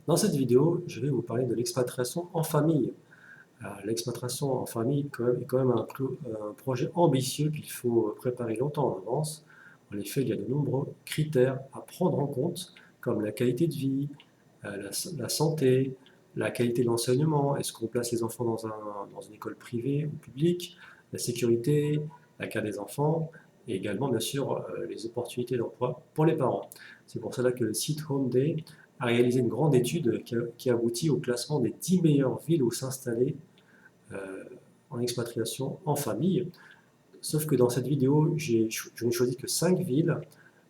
Dans cette vidéo, je vais vous parler de l'expatriation en famille. L'expatriation en famille est quand même un projet ambitieux qu'il faut préparer longtemps en avance. En effet, il y a de nombreux critères à prendre en compte, comme la qualité de vie, la santé, la qualité de l'enseignement, est-ce qu'on place les enfants dans une école privée ou publique, la sécurité, la carte des enfants, et également, bien sûr, les opportunités d'emploi pour les parents. C'est pour cela que le site Home Day a réalisé une grande étude qui aboutit au classement des 10 meilleures villes où s'installer euh, en expatriation en famille. Sauf que dans cette vidéo, je n'ai choisi que 5 villes.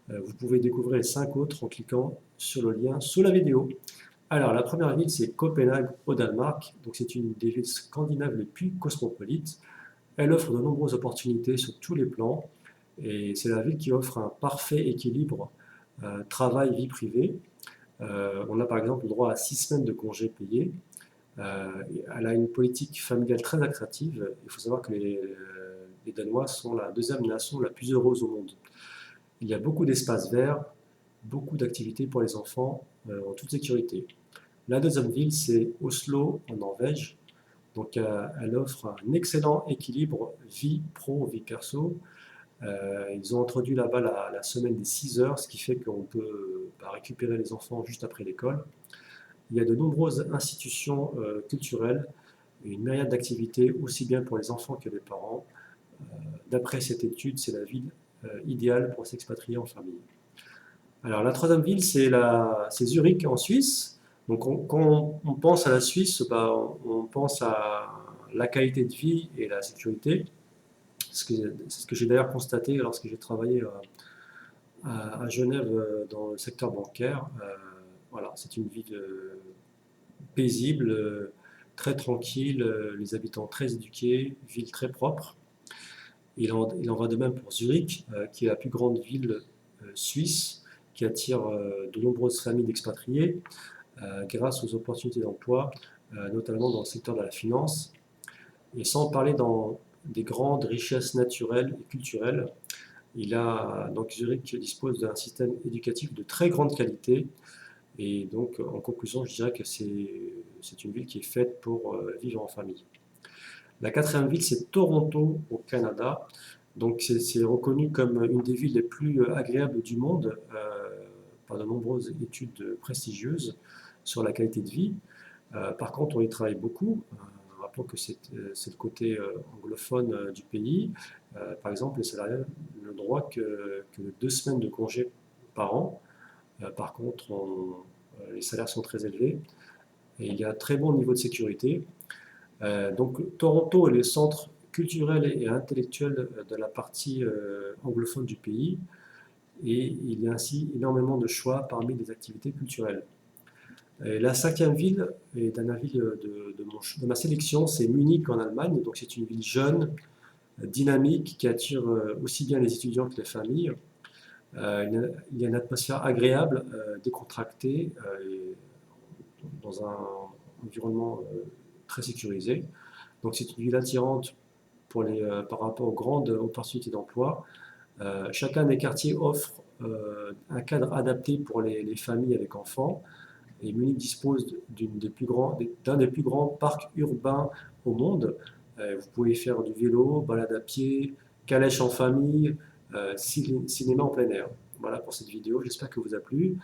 Vous pouvez découvrir les 5 autres en cliquant sur le lien sous la vidéo. Alors, la première ville, c'est Copenhague au Danemark. Donc, c'est une des villes scandinaves les plus cosmopolites. Elle offre de nombreuses opportunités sur tous les plans. Et c'est la ville qui offre un parfait équilibre travail-vie privée. On a par exemple le droit à 6 semaines de congés payés. Elle a une politique familiale très attractive. Il faut savoir que les Danois sont la deuxième nation la plus heureuse au monde. Il y a beaucoup d'espaces verts, beaucoup d'activités pour les enfants en toute sécurité. La deuxième ville, c'est Oslo en Norvège. Donc, elle offre un excellent équilibre vie pro, vie perso. Ils ont introduit là-bas la semaine des 6 heures, ce qui fait qu'on peut récupérer les enfants juste après l'école. Il y a de nombreuses institutions culturelles et une myriade d'activités, aussi bien pour les enfants que les parents. D'après cette étude, c'est la ville idéale pour s'expatrier en famille. Alors la troisième ville, c'est Zurich en Suisse. Donc quand on pense à la Suisse, on pense à la qualité de vie et la sécurité. C'est ce que j'ai d'ailleurs constaté lorsque j'ai travaillé à Genève dans le secteur bancaire. Voilà, c'est une ville paisible, très tranquille, les habitants très éduqués, ville très propre. Il en va de même pour Zurich, qui est la plus grande ville suisse, qui attire de nombreuses familles d'expatriés grâce aux opportunités d'emploi, notamment dans le secteur de la finance. Et sans parler des grandes richesses naturelles et culturelles, donc Zurich dispose d'un système éducatif de très grande qualité. Et donc, en conclusion, je dirais que c'est une ville qui est faite pour vivre en famille. La quatrième ville, c'est Toronto, au Canada. Donc, c'est reconnu comme une des villes les plus agréables du monde par de nombreuses études prestigieuses sur la qualité de vie. Par contre, on y travaille beaucoup. Rappelons que c'est le côté anglophone du pays. Par exemple, les salariés n'ont le droit que 2 semaines de congé par an. Par contre, les salaires sont très élevés et il y a un très bon niveau de sécurité. Donc Toronto est le centre culturel et intellectuel de la partie anglophone du pays et il y a ainsi énormément de choix parmi les activités culturelles. Et la cinquième ville, et d'un avis de ma sélection, c'est Munich en Allemagne. Donc c'est une ville jeune, dynamique, qui attire aussi bien les étudiants que les familles. Il y a une atmosphère agréable, décontractée, dans un environnement très sécurisé. Donc c'est une ville attirante par rapport aux grandes opportunités d'emploi. Chacun des quartiers offre un cadre adapté pour les familles avec enfants. Et Munich dispose d'un des plus grands parcs urbains au monde. Vous pouvez faire du vélo, balade à pied, calèche en famille, cinéma en plein air. Voilà pour cette vidéo, j'espère que vous a plu.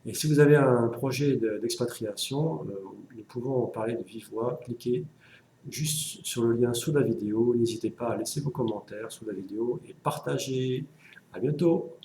Et si vous avez un projet d'expatriation, nous pouvons en parler de vive voix. Cliquez juste sur le lien sous la vidéo. N'hésitez pas à laisser vos commentaires sous la vidéo et partagez. À bientôt!